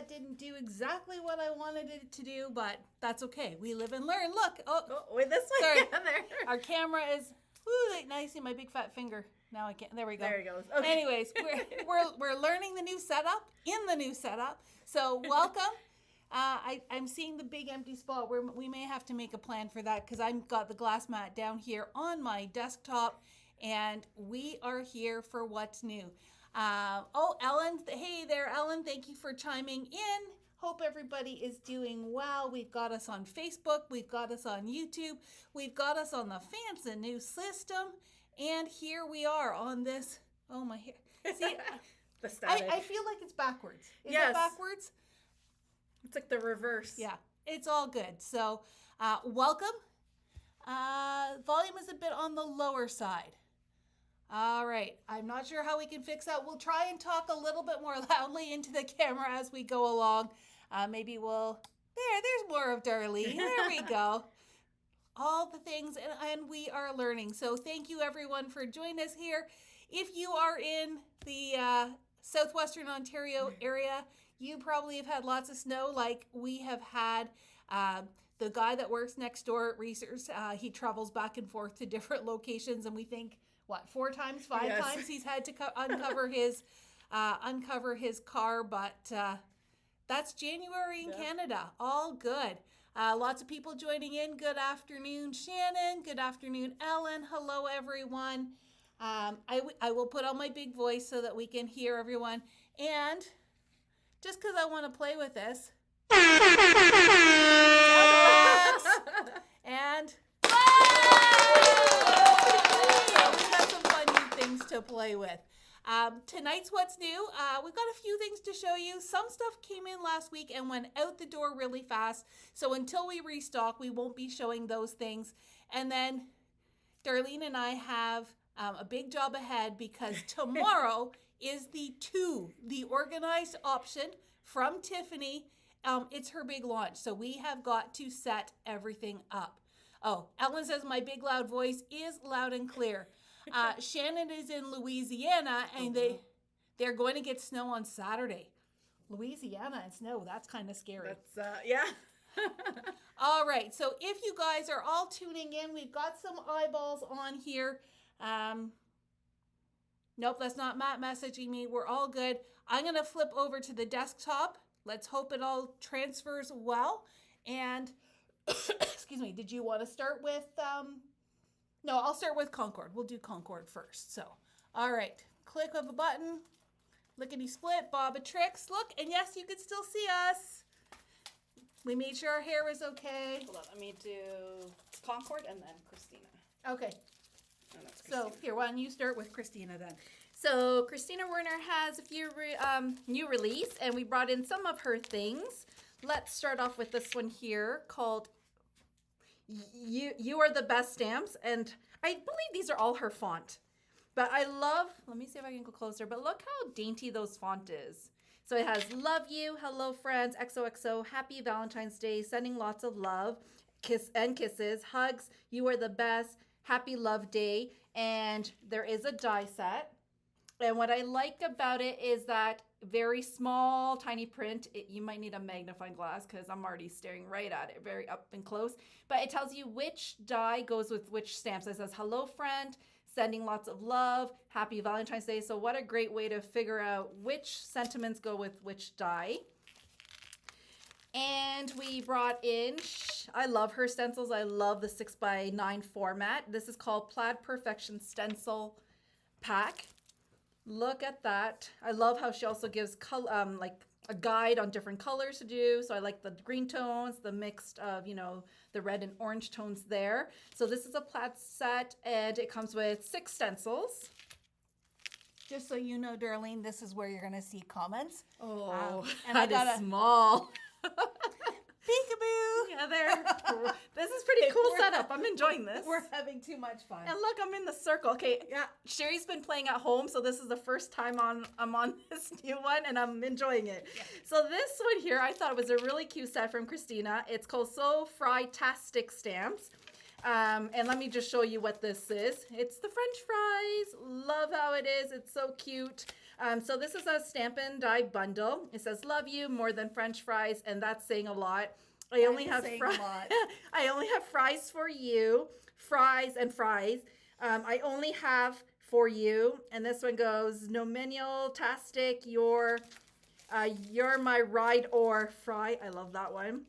that didn't do exactly what I wanted it to do, but that's okay. We live and learn. Look. Oh, wait, this way. Sorry. Yeah, there. Our camera is, now you see my big fat finger. Now I can't, there we go. There it goes. Okay. Anyways, we're learning the new setup, So welcome. I'm seeing the big empty spot where we may have to make a plan for that because I've got the glass mat down here on my desktop and we are here for what's new. Ellen, hey there, Ellen. Thank you for chiming in. Hope everybody is doing well. We've got us on Facebook. We've got us on YouTube. We've got us on the fancy new system. And here we are on this. Oh, my hair. See, the static. I feel like it's backwards. Is Yes. it backwards? It's like the reverse. Yeah, it's all good. So welcome. Volume is a bit on the lower side. All right. I'm not sure how we can fix that. We'll try and talk a little bit more loudly into the camera as we go along. Maybe there's more of Darlene. There we go. All the things, and we are learning. So thank you, everyone, for joining us here. If you are in the southwestern Ontario area, you probably have had lots of snow like we have had. The guy that works next door at Research, he travels back and forth to different locations, and we think, 4 times, 5 Yes. times he's had to uncover his car, but that's January in Canada. All good. Lots of people joining in. Good afternoon, Shannon. Good afternoon, Ellen. Hello, everyone. I will put on my big voice so that we can hear everyone. And just because I want to play with this. And we've got some fun new things to play with. Tonight's What's New. We've got a few things to show you. Some stuff came in last week and went out the door really fast. So until we restock, we won't be showing those things. And then Darlene and I have a big job ahead because tomorrow is the organized option from Tiffany. It's her big launch. So we have got to set everything up. Oh, Ellen says my big loud voice is loud and clear. Shannon is in Louisiana, and they're going to get snow on Saturday. Louisiana and snow, that's kind of scary. That's, yeah. All right, so if you guys are all tuning in, we've got some eyeballs on here. Nope, that's not Matt messaging me. We're all good. I'm going to flip over to the desktop. Let's hope it all transfers well. And, excuse me, did you want to start with... No, I'll start with Concord. We'll do Concord first. So, all right. Click of a button. Lickety split. Bob a tricks. Look, and yes, you can still see us. We made sure our hair was okay. Hold on, let me do Concord and then Christina. Okay. Oh, that's Christina. So, here, why don't you start with Christina then? So Christina Werner has a few new release, and we brought in some of her things. Let's start off with this one here called You Are the Best Stamps, and I believe these are all her font. But I love, let me see if I can go closer, but look how dainty those font is. So it has love you, hello friends, XOXO, happy Valentine's Day, sending lots of love, kisses, hugs, you are the best, happy love day, and there is a die set. And what I like about it is that very small, tiny print. You might need a magnifying glass because I'm already staring right at it, very up and close. But it tells you which die goes with which stamps. It says, hello, friend, sending lots of love, happy Valentine's Day. So what a great way to figure out which sentiments go with which die. And we brought in, I love her stencils. I love the 6x9 format. This is called Plaid Perfection Stencil Pack. Look at that. I love how she also gives like a guide on different colors to do. So I like the green tones, the mixed of, the red and orange tones there. So this is a plaid set and it comes with 6 stencils. Just so you know, Darlene, this is where you're going to see comments. Oh, and that is small. Peekaboo. Yeah, there. This is pretty cool setup. I'm enjoying this. We're having too much fun. And look, I'm in the circle. Okay, yeah. Sherry's been playing at home, so this is the first time I'm on this new one, and I'm enjoying it. Yeah. So this one here, I thought it was a really cute set from Christina. It's called So Fry-tastic Stamps. And let me just show you what this is. It's the French fries. Love how it is. It's so cute. So this is a Stampin' Die bundle. It says "Love you more than French fries," and that's saying a lot. I only have I only have fries for you, fries and fries. I only have for you, and this one goes nominal tastic. You're my ride or fry. I love that one.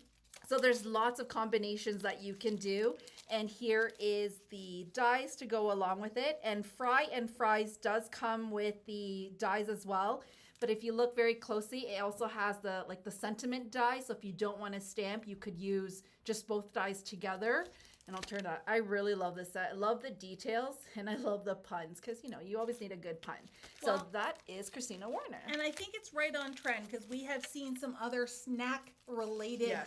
So there's lots of combinations that you can do. And here is the dies to go along with it. And Fry and Fries does come with the dies as well. But if you look very closely, it also has the sentiment die. So if you don't want to stamp, you could use just both dies together. And I'll turn that. I really love this set. I love the details and I love the puns because, you always need a good pun. So that is Christina Warner. And I think it's right on trend because we have seen some other snack related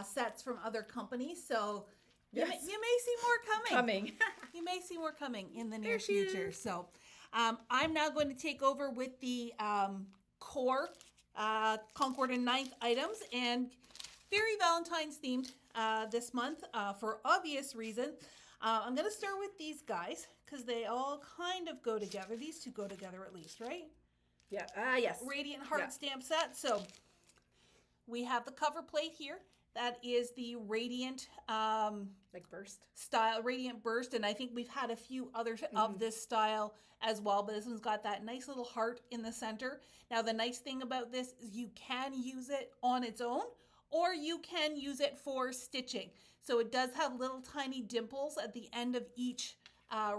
sets from other companies. So you may see more coming. You may see more coming in the near future. So I'm now going to take over with the core Concord and Ninth items, and very Valentine's themed this month for obvious reasons. I'm going to start with these guys because they all kind of go together. These two go together at least, right? Yeah. Yes. Radiant Heart stamp set. So we have the cover plate here. That is the Radiant burst style, Radiant Burst, and I think we've had a few others of this style as well, but this one's got that nice little heart in the center. Now the nice thing about this is you can use it on its own, or you can use it for stitching. So it does have little tiny dimples at the end of each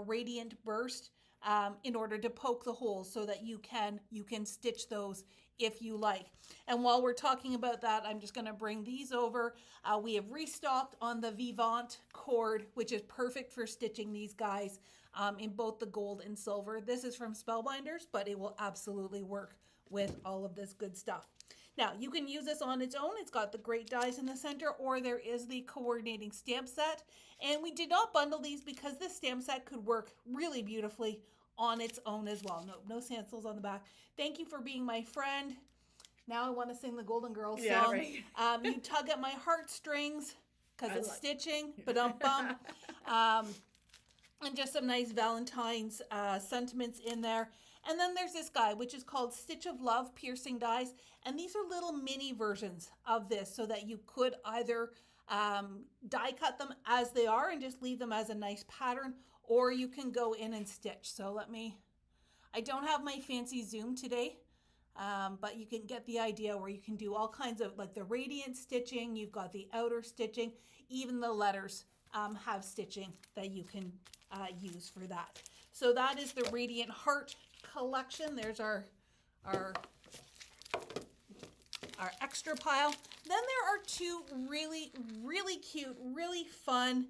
Radiant Burst in order to poke the holes so that you can stitch those if you like. And while we're talking about that, I'm just going to bring these over. We have restocked on the Vivant cord, which is perfect for stitching these guys in both the gold and silver. This is from Spellbinders, but it will absolutely work with all of this good stuff. Now, you can use this on its own. It's got the great dies in the center, or there is the coordinating stamp set. And we did not bundle these because this stamp set could work really beautifully on its own as well. No stencils on the back. Thank you for being my friend. Now I want to sing the Golden Girls song. Yeah, right. You tug at my heartstrings because it's stitching. Ba-dum-bum. And just some nice Valentine's sentiments in there. And then there's this guy, which is called Stitch of Love Piercing Dies. And these are little mini versions of this so that you could either die cut them as they are and just leave them as a nice pattern, or you can go in and stitch. So I don't have my fancy zoom today, but you can get the idea where you can do all kinds of the radiant stitching. You've got the outer stitching, even the letters have stitching that you can use for that. So that is the Radiant Heart collection. There's our extra pile. Then there are two really, really cute, really fun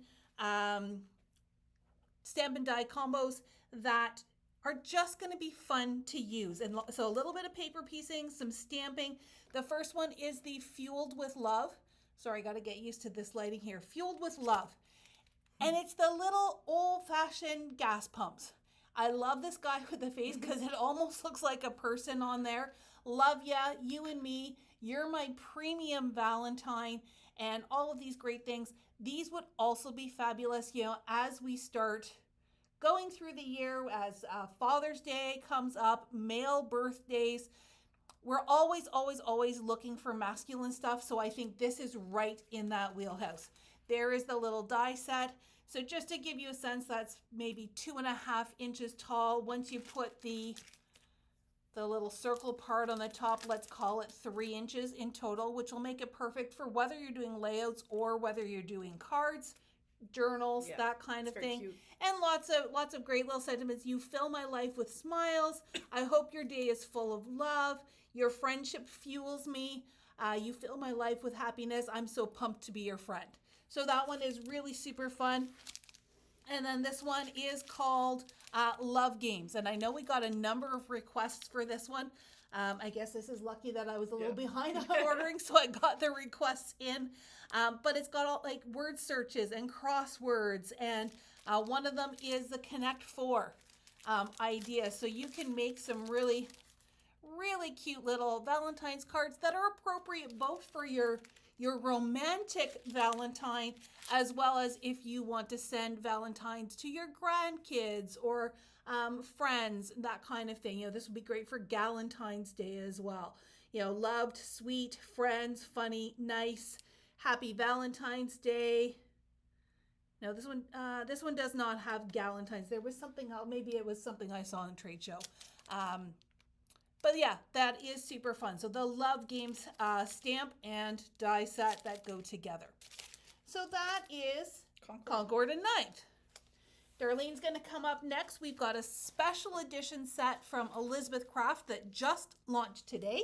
Stampin' Die combos that are just going to be fun to use. And so a little bit of paper piecing, some stamping. The first one is the Fueled with Love. Sorry, I got to get used to this lighting here. Fueled with Love. And it's the little old-fashioned gas pumps. I love this guy with the face because it almost looks like a person on there. Love ya, you and me. You're my premium Valentine, and all of these great things. These would also be fabulous, as we start going through the year, as Father's Day comes up, male birthdays. We're always, always, always looking for masculine stuff, so I think this is right in that wheelhouse. There is the little die set. So just to give you a sense, that's maybe 2.5 inches tall. Once you put the little circle part on the top, let's call it 3 inches in total, which will make it perfect for whether you're doing layouts or whether you're doing cards, journals, that kind of thing. Cute. And lots of great little sentiments. You fill my life with smiles. I hope your day is full of love. Your friendship fuels me. You fill my life with happiness. I'm so pumped to be your friend. So that one is really super fun. And then this one is called Love Games. And I know we got a number of requests for this one. I guess this is lucky that I was a little behind on ordering, so I got the requests in. But it's got all word searches and crosswords. And one of them is the Connect 4 idea. So you can make some really, really cute little Valentine's cards that are appropriate both for your your romantic Valentine, as well as if you want to send Valentines to your grandkids or friends, that kind of thing. This would be great for Galentine's Day as well. Loved, sweet, friends, funny, nice, happy Valentine's Day. No, this one does not have Galentine's. There was something else. Maybe it was something I saw in a trade show. But yeah, that is super fun. So the Love Games stamp and die set that go together. So that is Concord and Night. Darlene's going to come up next. We've got a special edition set from Elizabeth Craft that just launched today.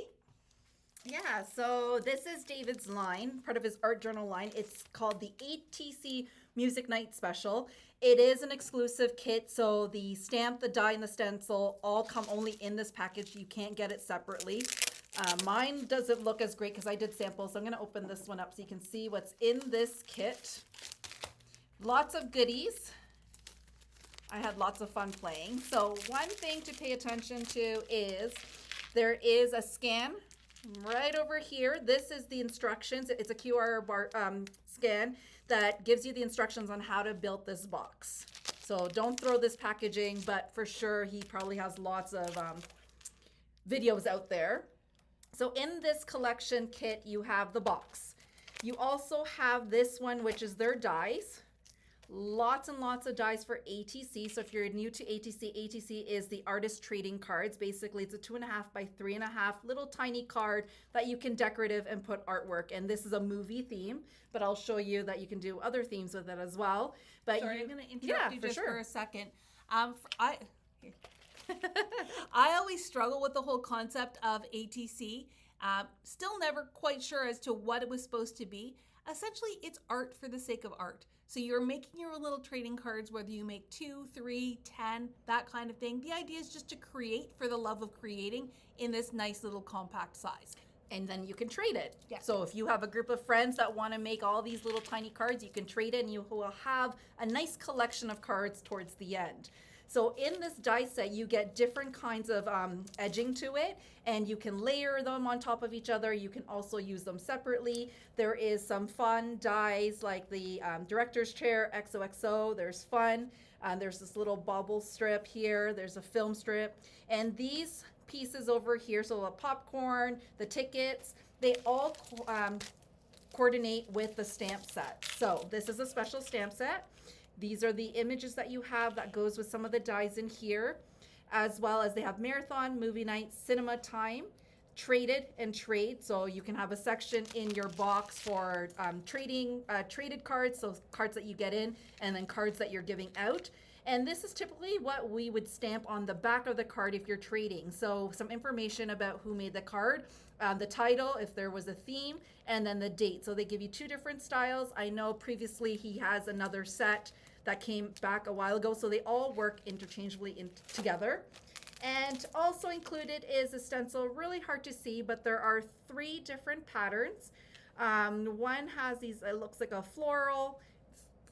Yeah, so this is David's line, part of his art journal line. It's called the ATC Music Night Special. It is an exclusive kit, so the stamp, the die, and the stencil all come only in this package. You can't get it separately. Mine doesn't look as great because I did samples, so I'm going to open this one up so you can see what's in this kit. Lots of goodies. I had lots of fun playing. So one thing to pay attention to is there is a scan right over here. This is the instructions. It's a QR scan that gives you the instructions on how to build this box. So don't throw this packaging, but for sure he probably has lots of videos out there. So in this collection kit, you have the box. You also have this one, which is their dies. Lots and lots of dies for ATC. So if you're new to ATC, ATC is the artist trading cards. Basically, it's a 2.5 by 3.5 little tiny card that you can decorative and put artwork. And this is a movie theme, but I'll show you that you can do other themes with it as well. But sorry, I'm going to interrupt you just for a second. I always struggle with the whole concept of ATC. Still never quite sure as to what it was supposed to be. Essentially, it's art for the sake of art. So you're making your little trading cards, whether you make 2, 3, 10, that kind of thing. The idea is just to create for the love of creating in this nice little compact size. And then you can trade it. Yeah. So if you have a group of friends that want to make all these little tiny cards, you can trade it and you will have a nice collection of cards towards the end. So in this die set, you get different kinds of edging to it, and you can layer them on top of each other. You can also use them separately. There is some fun dies like the director's chair, XOXO. There's fun. There's this little bubble strip here. There's a film strip. And these pieces over here, so the popcorn, the tickets, they all coordinate with the stamp set. So this is a special stamp set. These are the images that you have that goes with some of the dies in here, as well as they have marathon, movie night, cinema time, traded and trade. So you can have a section in your box for traded cards, so cards that you get in, and then cards that you're giving out. And this is typically what we would stamp on the back of the card if you're trading. So some information about who made the card, the title, if there was a theme, and then the date. So they give you 2 different styles. I know previously he has another set that came back a while ago, so they all work interchangeably together. And also included is a stencil, really hard to see, but there are 3 different patterns. One has these, it looks like a floral,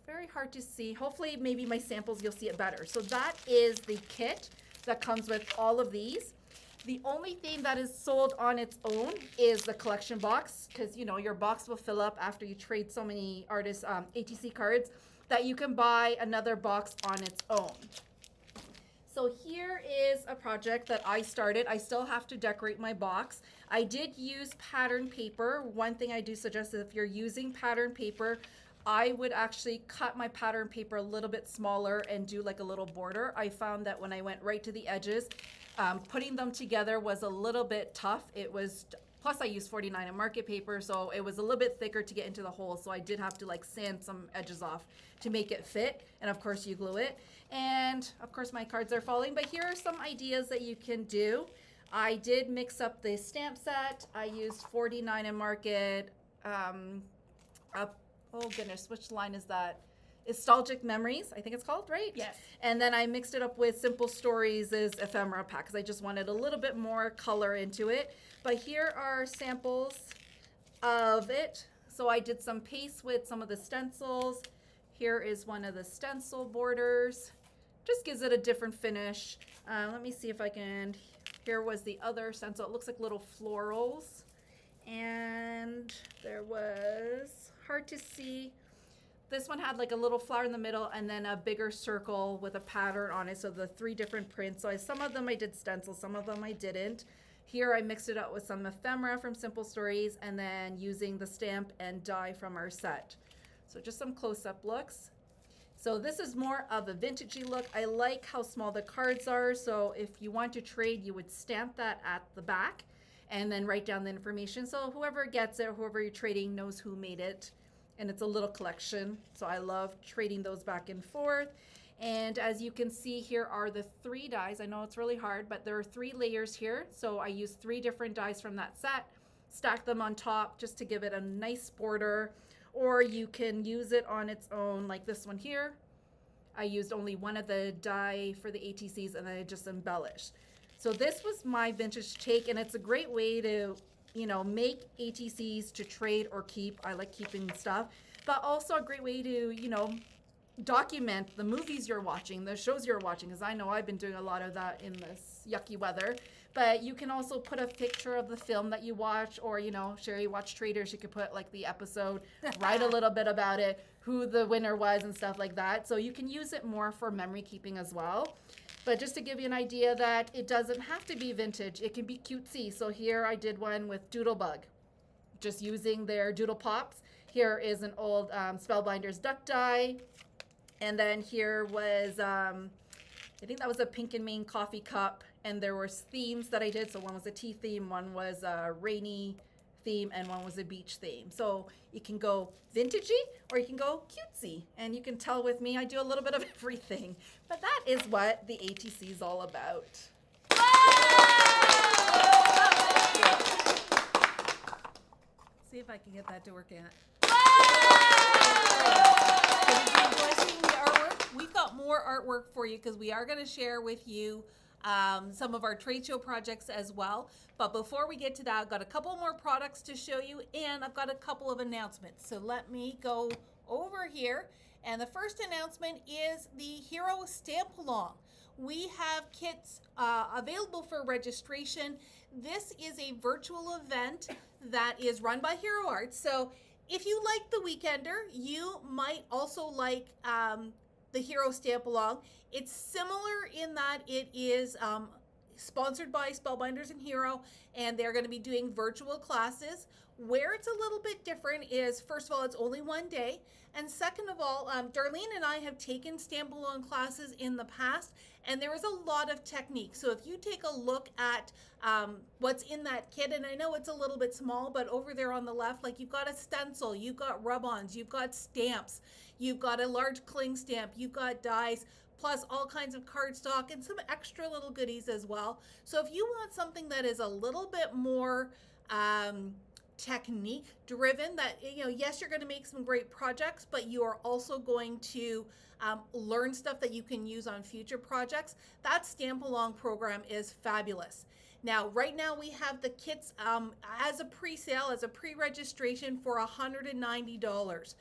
very hard to see. Hopefully maybe my samples you'll see it better. So that is the kit that comes with all of these. The only thing that is sold on its own is the collection box, because your box will fill up after you trade so many artists ATC cards that you can buy another box on its own. So here is a project that I started. I still have to decorate my box. I did use pattern paper. One thing I do suggest is if you're using pattern paper, I would actually cut my pattern paper a little bit smaller and do like a little border. I found that when I went right to the edges, putting them together was a little bit tough. Plus I used 49 and market paper, so it was a little bit thicker to get into the hole. So I did have to sand some edges off to make it fit. And of course you glue it. And of course my cards are falling, but here are some ideas that you can do. I did mix up the stamp set. I used 49 and market, oh goodness, which line is that? Nostalgic Memories, I think it's called, right? Yes. And then I mixed it up with Simple Stories' ephemera pack because I just wanted a little bit more color into it. But here are samples of it. So I did some paste with some of the stencils. Here is one of the stencil borders. Just gives it a different finish. Let me see if I can, here was the other stencil. It looks like little florals. And there was, hard to see, this one had like a little flower in the middle and then a bigger circle with a pattern on it. So the 3 different prints. So some of them I did stencil, some of them I didn't. Here I mixed it up with some ephemera from Simple Stories and then using the stamp and die from our set. So just some close-up looks. So this is more of a vintagey look. I like how small the cards are. So if you want to trade, you would stamp that at the back and then write down the information. So whoever gets it, whoever you're trading knows who made it. And it's a little collection. So I love trading those back and forth. And as you can see, here are the 3 dies. I know it's really hard, but there are 3 layers here. So I used 3 different dies from that set, stack them on top just to give it a nice border. Or you can use it on its own, like this one here. I used only one of the die for the ATCs and then I just embellished. So this was my vintage take, and it's a great way to, you know, make ATCs to trade or keep. I like keeping stuff, but also a great way to, you know, document the movies you're watching, the shows you're watching, because I know I've been doing a lot of that in this yucky weather. But you can also put a picture of the film that you watch, or, you know, Sherry watched Traders, you could put like the episode, write a little bit about it, who the winner was and stuff like that. So you can use it more for memory keeping as well. But just to give you an idea that it doesn't have to be vintage, it can be cutesy. So here I did one with Doodlebug, just using their Doodle Pops. Here is an old Spellbinders duck die. And then here was, I think that was a Pink and Main coffee cup. And there were themes that I did. So one was a tea theme, one was a rainy theme, and one was a beach theme. So you can go vintagey or you can go cutesy. And you can tell with me, I do a little bit of everything. But that is what the ATC is all about. See if I can get that to work in. We've got more artwork for you because we are going to share with you some of our trade show projects as well. But before we get to that, I've got a couple more products to show you, and I've got a couple of announcements. So let me go over here. And the first announcement is the Hero Stamp Along. We have kits available for registration. This is a virtual event that is run by Hero Arts. So if you like The Weekender, you might also like the Hero Stamp Along. It's similar in that it is sponsored by Spellbinders and Hero, and they're going to be doing virtual classes. Where it's a little bit different is, first of all, it's only one day, and second of all, Darlene and I have taken Stamp Along classes in the past, and there is a lot of technique. So if you take a look at what's in that kit, and I know it's a little bit small, but over there on the left, like you've got a stencil, you've got rub-ons, you've got stamps, you've got a large cling stamp, you've got dies, plus all kinds of cardstock and some extra little goodies as well. So if you want something that is a little bit more technique driven, that, you know, yes, you're going to make some great projects, but you are also going to learn stuff that you can use on future projects, that Stamp Along program is fabulous. Now, right now we have the kits as a pre-sale, as a pre-registration for $190.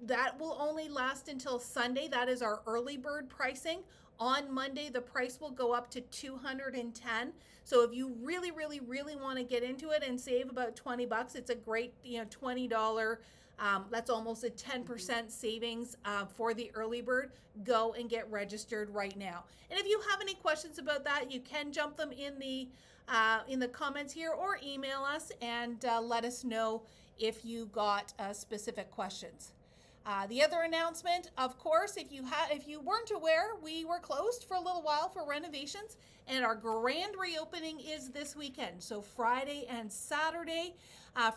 That will only last until Sunday. That is our early bird pricing. On Monday, the price will go up to $210. So if you really, really, really want to get into it and save about 20 bucks, it's a great, you know, $20. That's almost a 10% savings for the early bird. Go and get registered right now. And if you have any questions about that, you can jump them in the comments here or email us and let us know if you got specific questions. The other announcement, of course, if you weren't aware, we were closed for a little while for renovations, and our grand reopening is this weekend. So Friday and Saturday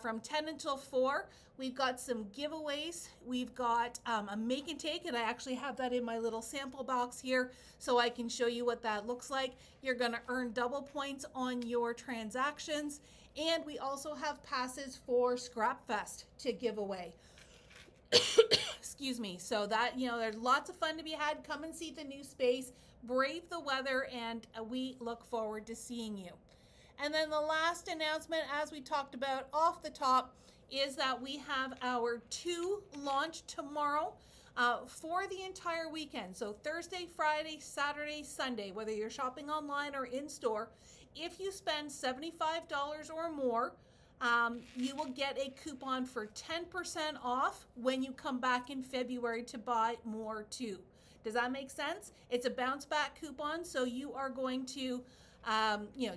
from 10 until 4. We've got some giveaways. We've got a make and take, and I actually have that in my little sample box here so I can show you what that looks like. You're going to earn double points on your transactions, and we also have passes for Scrap Fest to give away. Excuse me. So that, you know, there's lots of fun to be had. Come and see the new space, brave the weather, and we look forward to seeing you. And then the last announcement, as we talked about off the top, is that we have our 2 launch tomorrow for the entire weekend. So Thursday, Friday, Saturday, Sunday, whether you're shopping online or in store, if you spend $75 or more, you will get a coupon for 10% off when you come back in February to buy more too. Does that make sense? It's a bounce back coupon, so you are going to,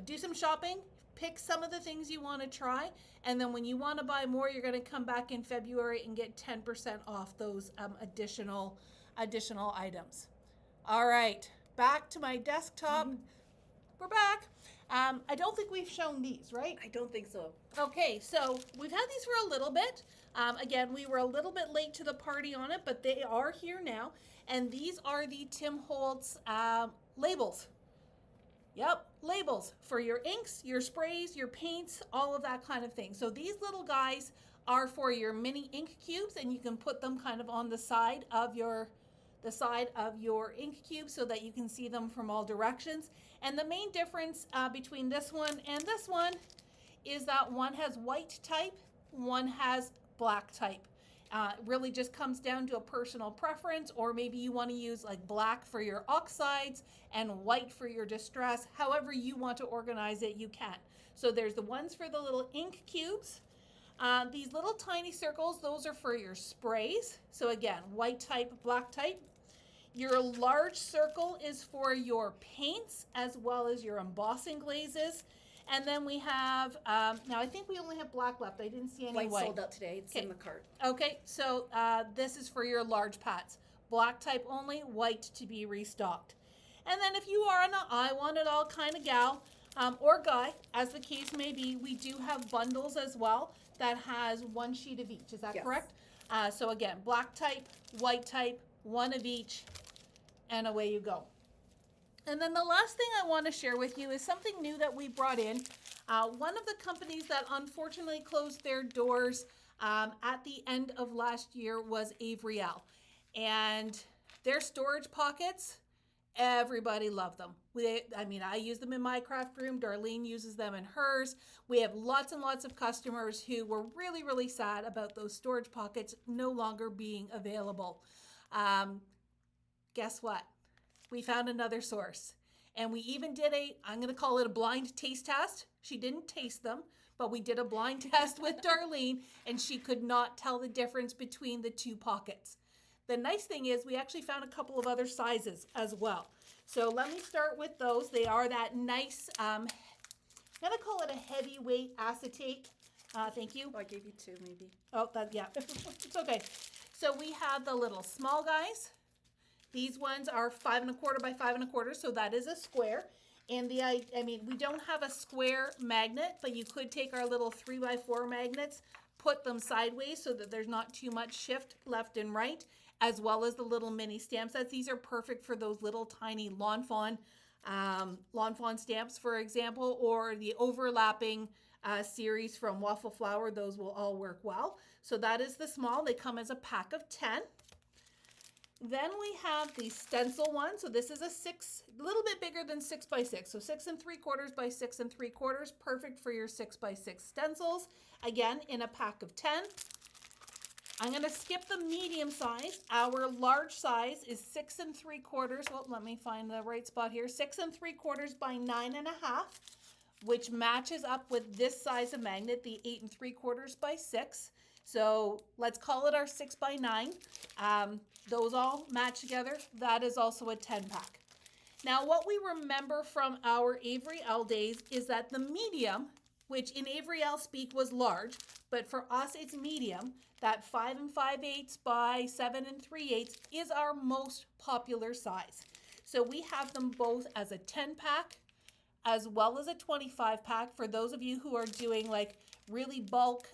do some shopping, pick some of the things you want to try, and then when you want to buy more, you're going to come back in February and get 10% off those additional items. All right, back to my desktop. We're back. I don't think we've shown these, right? I don't think so. Okay, so we've had these for a little bit. Again, we were a little bit late to the party on it, but they are here now. And these are the Tim Holtz labels. Yep, labels for your inks, your sprays, your paints, all of that kind of thing. So these little guys are for your mini ink cubes, and you can put them kind of on the side of your ink cube so that you can see them from all directions. And the main difference between this one and this one is that one has white type, one has black type. It really just comes down to a personal preference, or maybe you want to use like black for your oxides and white for your distress. However you want to organize it, you can. So there's the ones for the little ink cubes. These little tiny circles, those are for your sprays. So again, white type, black type. Your large circle is for your paints as well as your embossing glazes. And then we have, now I think we only have black left. I didn't see any white. Sold out today. It's in the cart. Okay, so this is for your large pats. Black type only, white to be restocked. And then if you are an I want it all kind of gal or guy, as the case may be, we do have bundles as well that has one sheet of each. Is that correct? So again, black type, white type, one of each, and away you go. And then the last thing I want to share with you is something new that we brought in. One of the companies that unfortunately closed their doors at the end of last year was Avriel. And their storage pockets, everybody loved them. I use them in my craft room. Darlene uses them in hers. We have lots and lots of customers who were really, really sad about those storage pockets no longer being available. Guess what? We found another source. And we even did I'm going to call it a blind taste test. She didn't taste them, but we did a blind test with Darlene, and she could not tell the difference between the two pockets. The nice thing is we actually found a couple of other sizes as well. So let me start with those. They are that nice, I'm going to call it a heavyweight acetate. Thank you. Oh, I gave you two maybe. Oh, yeah, it's okay. So we have the little small guys. These ones are 5 1/4 by 5 1/4, so that is a square. And we don't have a square magnet, but you could take our little 3x4 magnets, put them sideways so that there's not too much shift left and right, as well as the little mini stamp sets. These are perfect for those little tiny lawn fawn stamps, for example, or the overlapping series from Waffle Flower. Those will all work well. So that is the small. They come as a pack of 10. Then we have the stencil one. So this is a little bit bigger than 6 by 6. So 6 3/4 by 6 3/4, perfect for your 6 by 6 stencils. Again, in a pack of 10. I'm going to skip the medium size. Our large size is 6 3/4. Well, let me find the right spot here. 6 3/4 by 9 1/2, which matches up with this size of magnet, the 8 3/4 by 6. So let's call it our 6 by 9. Those all match together. That is also a 10 pack. Now, what we remember from our Avriel days is that the medium, which in Avriel speak was large, but for us it's medium, that 5 5/8 by 7 3/8 is our most popular size. So we have them both as a 10 pack as well as a 25 pack for those of you who are doing like really bulk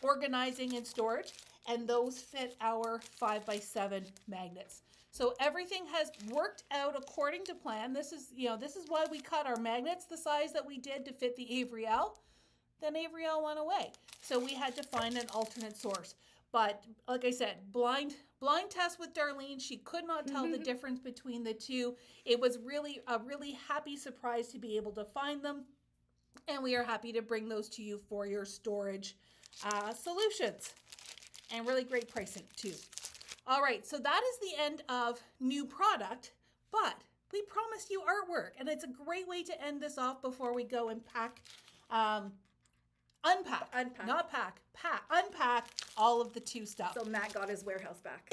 organizing and storage, and those fit our 5 by 7 magnets. So everything has worked out according to plan. This is why we cut our magnets the size that we did to fit the Avriel. Then Avriel went away. So we had to find an alternate source. But like I said, blind test with Darlene. She could not tell the difference between the two. It was really a really happy surprise to be able to find them. And we are happy to bring those to you for your storage solutions. And really great pricing too. All right, so that is the end of new product, but we promised you artwork, and it's a great way to end this off before we go and pack unpack, Unpack. not pack, unpack all of the two stuff. So Matt got his warehouse back.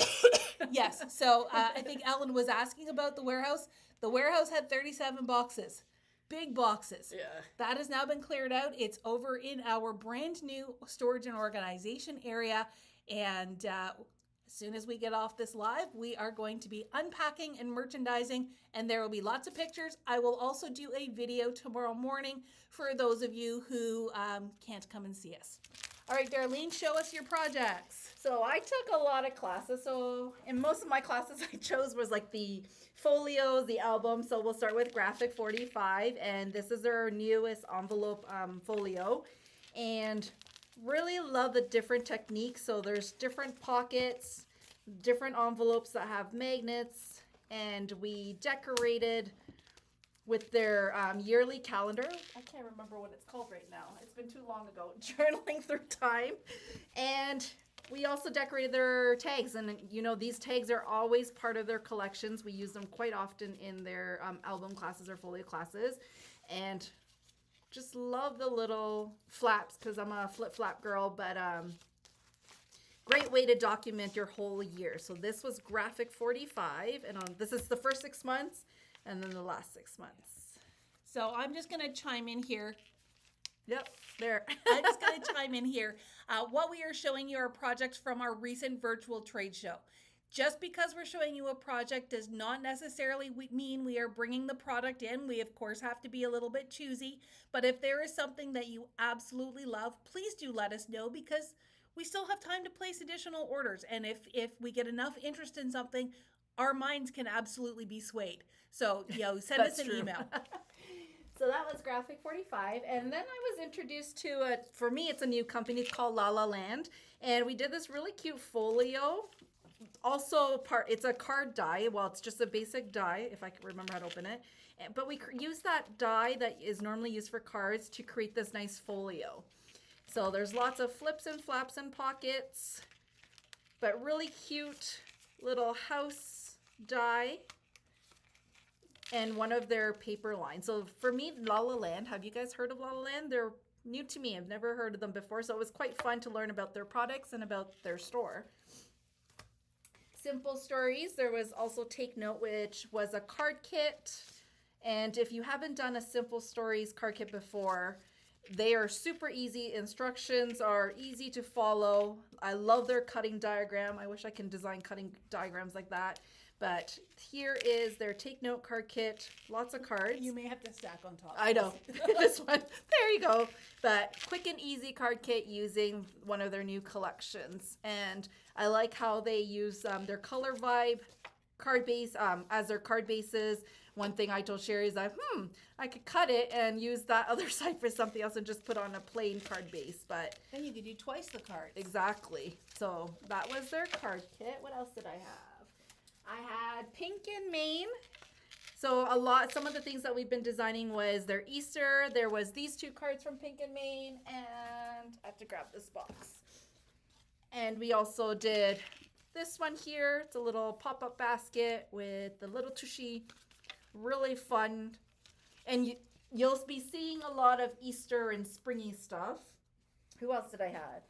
Yes. So I think Ellen was asking about the warehouse. The warehouse had 37 boxes, big boxes. Yeah. That has now been cleared out. It's over in our brand new storage and organization area. And as soon as we get off this live, we are going to be unpacking and merchandising, and there will be lots of pictures. I will also do a video tomorrow morning for those of you who can't come and see us. All right, Darlene, show us your projects. So I took a lot of classes. So in most of my classes I chose was like the folios, the album. So we'll start with Graphic 45, and this is our newest envelope folio. And really love the different techniques. So there's different pockets, different envelopes that have magnets, and we decorated with their yearly calendar. I can't remember what it's called right now. It's been too long ago, journaling through time. And we also decorated their tags. And you know, these tags are always part of their collections. We use them quite often in their album classes or folio classes. And just love the little flaps because I'm a flip-flap girl, but great way to document your whole year. So this was Graphic 45, and this is the first 6 months, and then the last 6 months. So I'm just going to chime in here. Yep, there. I'm just going to chime in here. What we are showing you are projects from our recent virtual trade show. Just because we're showing you a project does not necessarily mean we are bringing the product in. We, of course, have to be a little bit choosy. But if there is something that you absolutely love, please do let us know, because we still have time to place additional orders. And if we get enough interest in something, our minds can absolutely be swayed. So, send us an email. So that was Graphic 45. And then I was introduced to, for me, it's a new company. It's called La La Land. And we did this really cute folio. Also, it's a card die. Well, it's just a basic die, if I can remember how to open it. But we use that die that is normally used for cards to create this nice folio. So there's lots of flips and flaps and pockets, but really cute little house die and one of their paper lines. So for me, La La Land, have you guys heard of La La Land? They're new to me. I've never heard of them before, so it was quite fun to learn about their products and about their store. Simple Stories, there was also Take Note, which was a card kit. And if you haven't done a Simple Stories card kit before, they are super easy. Instructions are easy to follow. I love their cutting diagram. I wish I can design cutting diagrams like that. But here is their Take Note card kit. Lots of cards. You may have to stack on top. I know. This one. There you go. But quick and easy card kit using one of their new collections. And I like how they use their Color Vibe card base as their card bases. One thing I told Sherry is that, I could cut it and use that other side for something else and just put on a plain card base. But then you could do twice the cards. Exactly. So that was their card kit. What else did I have? I had Pink and Maine. So some of the things that we've been designing was their Easter. There was these two cards from Pink and Maine, and I have to grab this box. And we also did this one here. It's a little pop-up basket with the little tushy. Really fun. And you'll be seeing a lot of Easter and springy stuff. Who else did I have?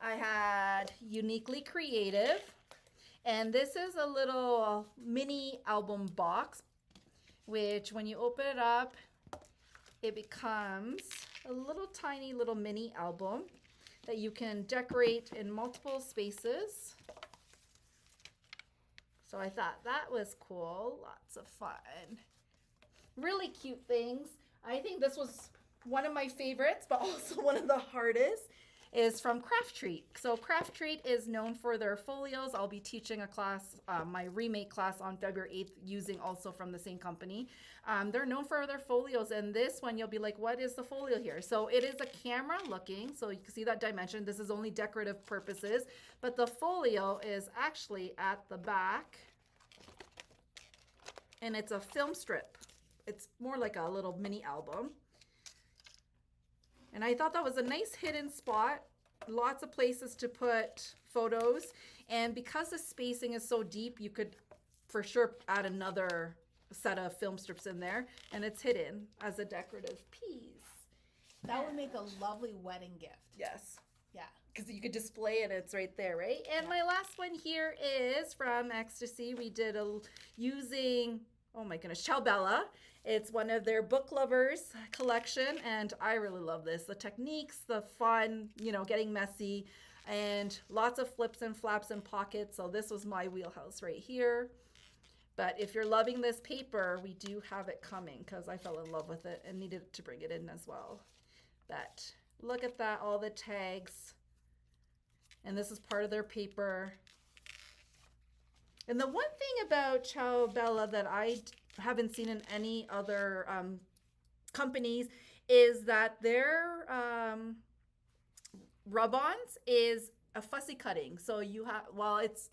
I had Uniquely Creative. And this is a little mini album box, which when you open it up, it becomes a little tiny little mini album that you can decorate in multiple spaces. So I thought that was cool. Lots of fun. Really cute things. I think this was one of my favorites, but also one of the hardest, is from Craft Treat. So Craft Treat is known for their folios. I'll be teaching a class, my remake class on February 8th, using also from the same company. They're known for their folios, and this one you'll be like, what is the folio here? So it is a camera looking, so you can see that dimension. This is only decorative purposes, but the folio is actually at the back, and it's a film strip. It's more like a little mini album. And I thought that was a nice hidden spot. Lots of places to put photos. And because the spacing is so deep, you could for sure add another set of film strips in there. And it's hidden as a decorative piece. That would make a lovely wedding gift. Yes. Yeah. Because you could display it, it's right there, right? And my last one here is from Ecstasy. We did using, oh my goodness, Ciao Bella. It's one of their book lovers collection, and I really love this. The techniques, the fun, getting messy, and lots of flips and flaps and pockets. So this was my wheelhouse right here. But if you're loving this paper, we do have it coming because I fell in love with it and needed to bring it in as well. But look at that, all the tags. And this is part of their paper. And the one thing about Ciao Bella that I haven't seen in any other companies is that their rub-ons is a fussy cutting. So you have, it's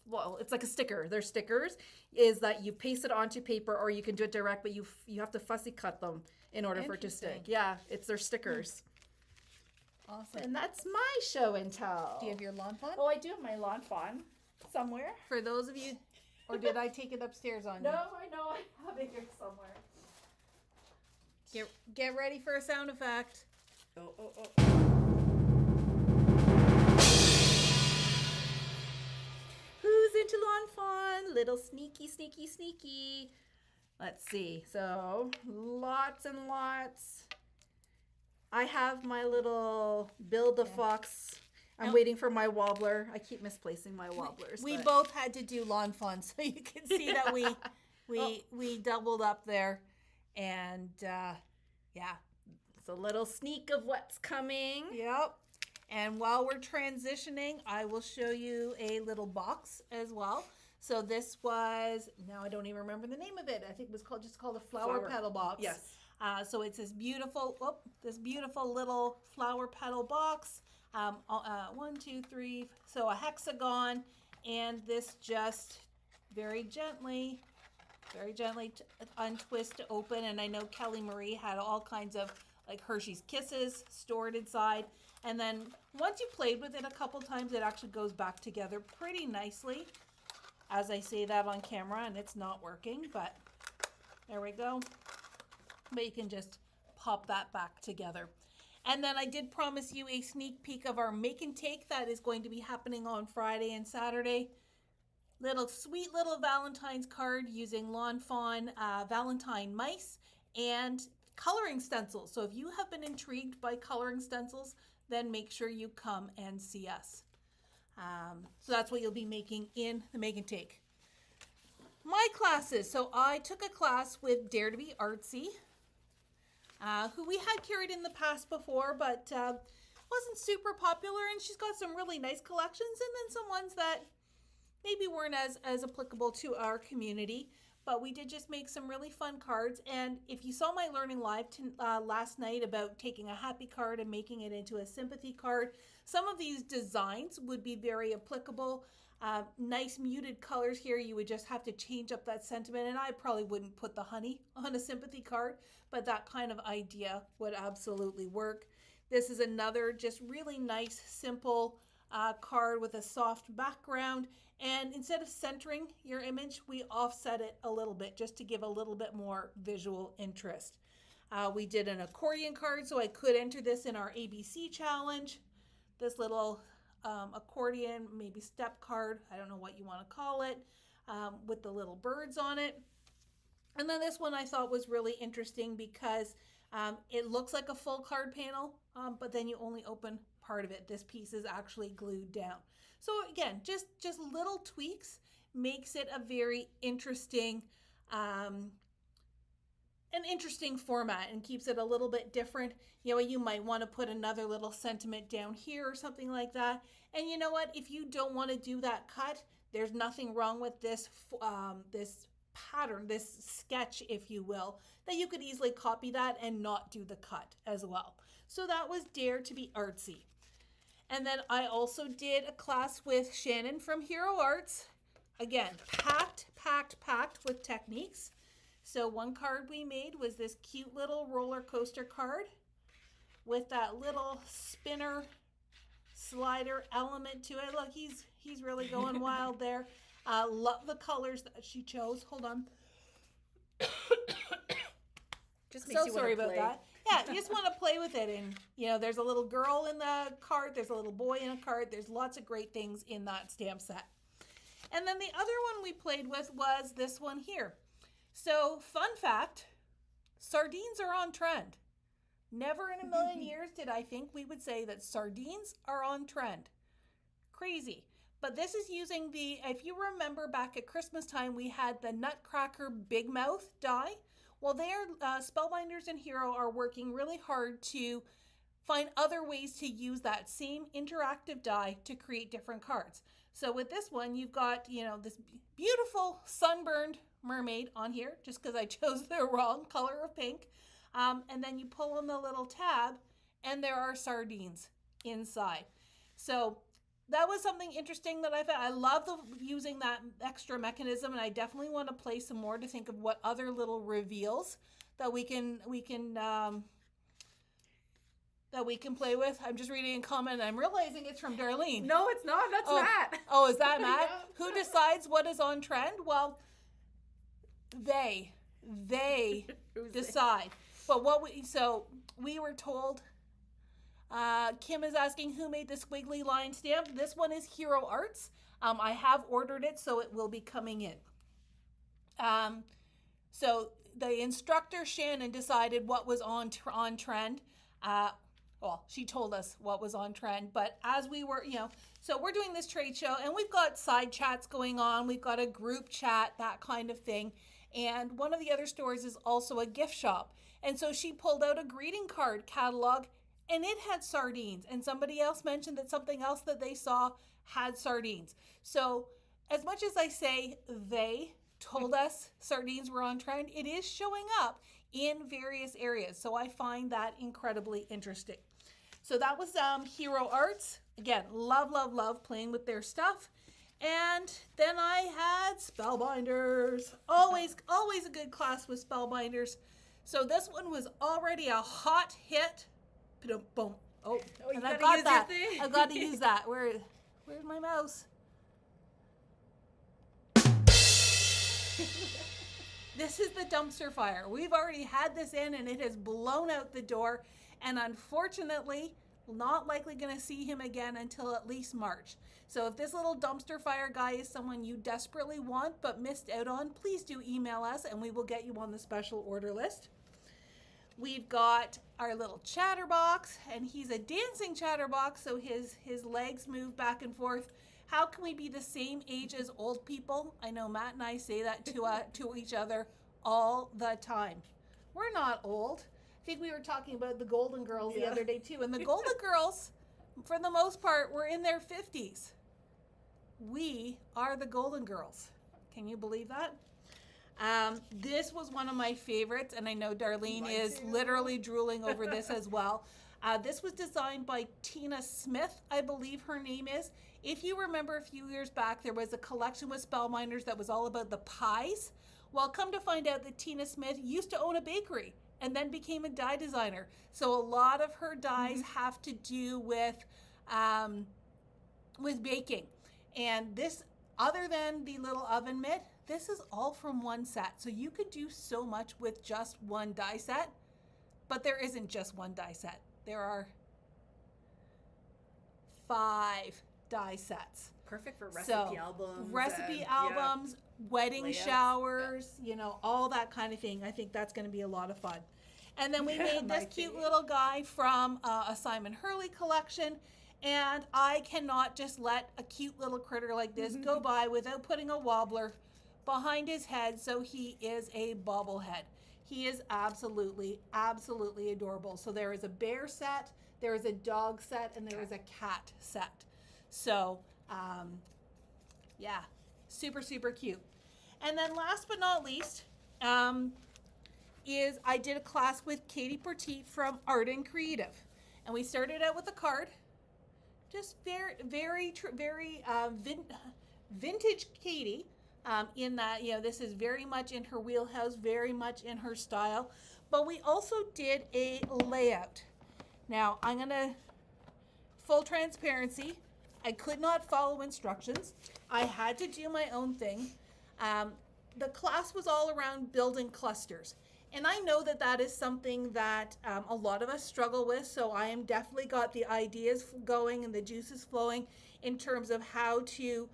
like a sticker. Their stickers is that you paste it onto paper, or you can do it direct, but you have to fussy cut them in order for it to stick. Yeah, it's their stickers. Awesome. And that's my show and tell. Do you have your lawn fawn? Oh, I do have my lawn fawn somewhere. For those of you, or did I take it upstairs on you? No, I know I have it here somewhere. Get ready for a sound effect. Oh. Who's into lawn fawn? Little sneaky. Let's see. So lots and lots. I have my little Bill the Fox. I'm waiting for my wobbler. I keep misplacing my wobblers. We both had to do lawn fawn, so you can see that we doubled up there, and it's a little sneak of what's coming. Yep. And while we're transitioning, I will show you a little box as well. So this was, now I don't even remember the name of it. I think it was called a flower petal box. Yes. So it's this beautiful little flower petal box. 1, 2, 3. So a hexagon, and this just very gently untwist to open. And I know Kelly Marie had all kinds of like Hershey's Kisses stored inside. And then once you played with it a couple times, it actually goes back together pretty nicely. As I say that on camera, and it's not working, but there we go. But you can just pop that back together. And then I did promise you a sneak peek of our make and take that is going to be happening on Friday and Saturday. Sweet little Valentine's card using Lawn Fawn Valentine mice and coloring stencils. So if you have been intrigued by coloring stencils, then make sure you come and see us. So that's what you'll be making in the make and take. My classes. So I took a class with Dare to Be Artsy, who we had carried in the past before, but wasn't super popular. And she's got some really nice collections, and then some ones that maybe weren't as applicable to our community. But we did just make some really fun cards. And if you saw my Learning Live last night about taking a happy card and making it into a sympathy card, some of these designs would be very applicable. Nice muted colors here. You would just have to change up that sentiment. And I probably wouldn't put the honey on a sympathy card, but that kind of idea would absolutely work. This is another just really nice, simple card with a soft background. And instead of centering your image, we offset it a little bit just to give a little bit more visual interest. We did an accordion card, so I could enter this in our ABC challenge. This little accordion, maybe step card, I don't know what you want to call it, with the little birds on it. And then this one I thought was really interesting because it looks like a full card panel, but then you only open part of it. This piece is actually glued down. So again, just little tweaks makes it a very interesting, an interesting format and keeps it a little bit different. You know, you might want to put another little sentiment down here or something like that. And you know what? If you don't want to do that cut, there's nothing wrong with this this pattern, this sketch, if you will, that you could easily copy that and not do the cut as well. So that was Dare to Be Artsy. And then I also did a class with Shannon from Hero Arts. Again, packed with techniques. So one card we made was this cute little roller coaster card with that little spinner slider element to it. Look, he's really going wild there. Love the colors that she chose. Hold on. Just makes So you sorry wanna about play. that. Yeah, you just want to play with it. And, you know, there's a little girl in the card. There's a little boy in a card. There's lots of great things in that stamp set. And then the other one we played with was this one here. So, fun fact, sardines are on trend. Never in a million years did I think we would say that sardines are on trend. Crazy. But this is using if you remember back at Christmas time, we had the Nutcracker Big Mouth die. Well, Spellbinders and Hero are working really hard to find other ways to use that same interactive die to create different cards. So with this one, you've got, you know, this beautiful sunburned mermaid on here, just because I chose the wrong color of pink. And then you pull on the little tab, and there are sardines inside. So that was something interesting that I found. I love using that extra mechanism, and I definitely want to play some more to think of what other little reveals that we can play with. I'm just reading a comment, and I'm realizing it's from Darlene. No, it's not. That's Matt. Oh, is that Matt? Yeah. Who decides what is on trend? Well, they decide. But we were told. Kim is asking who made the squiggly line stamp. This one is Hero Arts. I have ordered it, so it will be coming in. So the instructor, Shannon, decided what was on trend. Well, she told us what was on trend, but as we were, you know, so we're doing this trade show, and we've got side chats going on. We've got a group chat, that kind of thing. And one of the other stores is also a gift shop. And so she pulled out a greeting card catalog, and it had sardines. And somebody else mentioned that something else that they saw had sardines. So as much as I say they told us sardines were on trend, it is showing up in various areas. So I find that incredibly interesting. So that was Hero Arts. Again, love playing with their stuff. And then I had Spellbinders. Always a good class with Spellbinders. So this one was already a hot hit. Boom. Oh, and I got that. I got to use that. Where's my mouse? This is the dumpster fire. We've already had this in, and it has blown out the door. And unfortunately, not likely going to see him again until at least March. So if this little dumpster fire guy is someone you desperately want but missed out on, please do email us, and we will get you on the special order list. We've got our little chatterbox, and he's a dancing chatterbox, so his legs move back and forth. How can we be the same age as old people? I know Matt and I say that to each other all the time. We're not old. I think we were talking about the Golden Girls the other day too, and the Golden Girls, for the most part, were in their 50s. We are the Golden Girls. Can you believe that? This was one of my favorites, and I know Darlene is literally drooling over this as well. This was designed by Tina Smith, I believe her name is. If you remember a few years back, there was a collection with Spellbinders that was all about the pies. Well, come to find out that Tina Smith used to own a bakery and then became a die designer. So a lot of her dies have to do with baking. And this, other than the little oven mitt, this is all from one set. So you could do so much with just one die set, but there isn't just one die set. There are 5 die sets. Perfect for recipe albums. Recipe albums, wedding layouts, showers, you know, all that kind of thing. I think that's going to be a lot of fun. And then we made this cute little guy from a Simon Hurley collection. And I cannot just let a cute little critter like this go by without putting a wobbler behind his head, so he is a bobblehead. He is absolutely adorable. So there is a bear set, there is a dog set, and there is a cat set. So, yeah, super cute. And then last but not least, is I did a class with Katie Porteet from Art and Creative. And we started out with a card. Just very vintage Katie, in that, you know, this is very much in her wheelhouse, very much in her style. But we also did a layout. Now, I'm going to, full transparency, I could not follow instructions. I had to do my own thing. The class was all around building clusters. And I know that that is something that a lot of us struggle with. So I am definitely got the ideas going and the juices flowing in terms of how to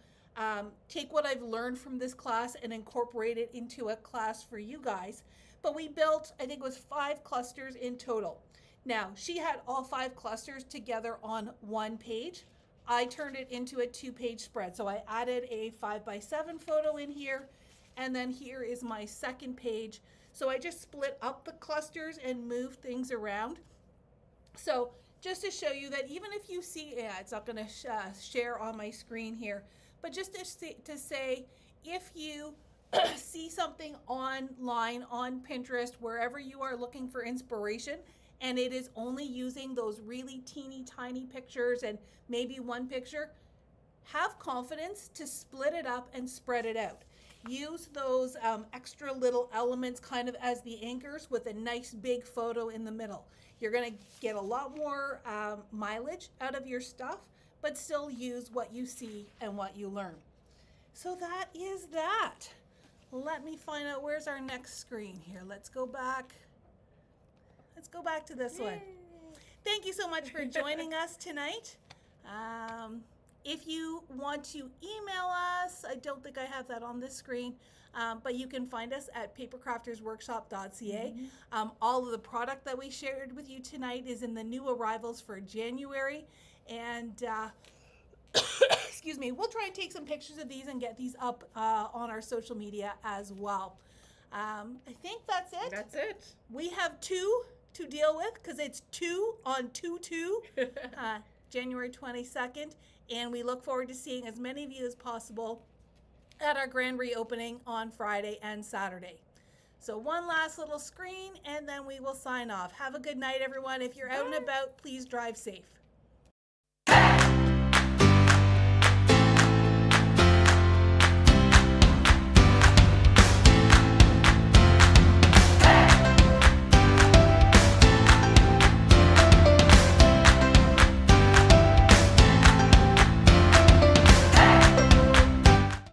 take what I've learned from this class and incorporate it into a class for you guys. But we built, I think it was 5 clusters in total. Now, she had all 5 clusters together on one page. I turned it into a 2-page spread. So I added a 5x7 photo in here. And then here is my second page. So I just split up the clusters and moved things around. So just to show you that even if you see, it's not going to share on my screen here, but just to say, if you see something online, on Pinterest, wherever you are looking for inspiration, and it is only using those really teeny tiny pictures and maybe one picture, have confidence to split it up and spread it out. Use those extra little elements kind of as the anchors with a nice big photo in the middle. You're going to get a lot more mileage out of your stuff, but still use what you see and what you learn. So that is that. Let me find out where's our next screen here. Let's go back. Let's go back to this one. Thank you so much for joining us tonight. If you want to email us, I don't think I have that on this screen, but you can find us at papercraftersworkshop.ca. All of the product that we shared with you tonight is in the new arrivals for January. And excuse me, we'll try and take some pictures of these and get these up on our social media as well. I think that's it. That's it. We have 2 to deal with because it's 2 on 2/2, January 22nd. And we look forward to seeing as many of you as possible at our grand reopening on Friday and Saturday. So one last little screen, and then we will sign off. Have a good night, everyone. If you're out and about, please drive safe.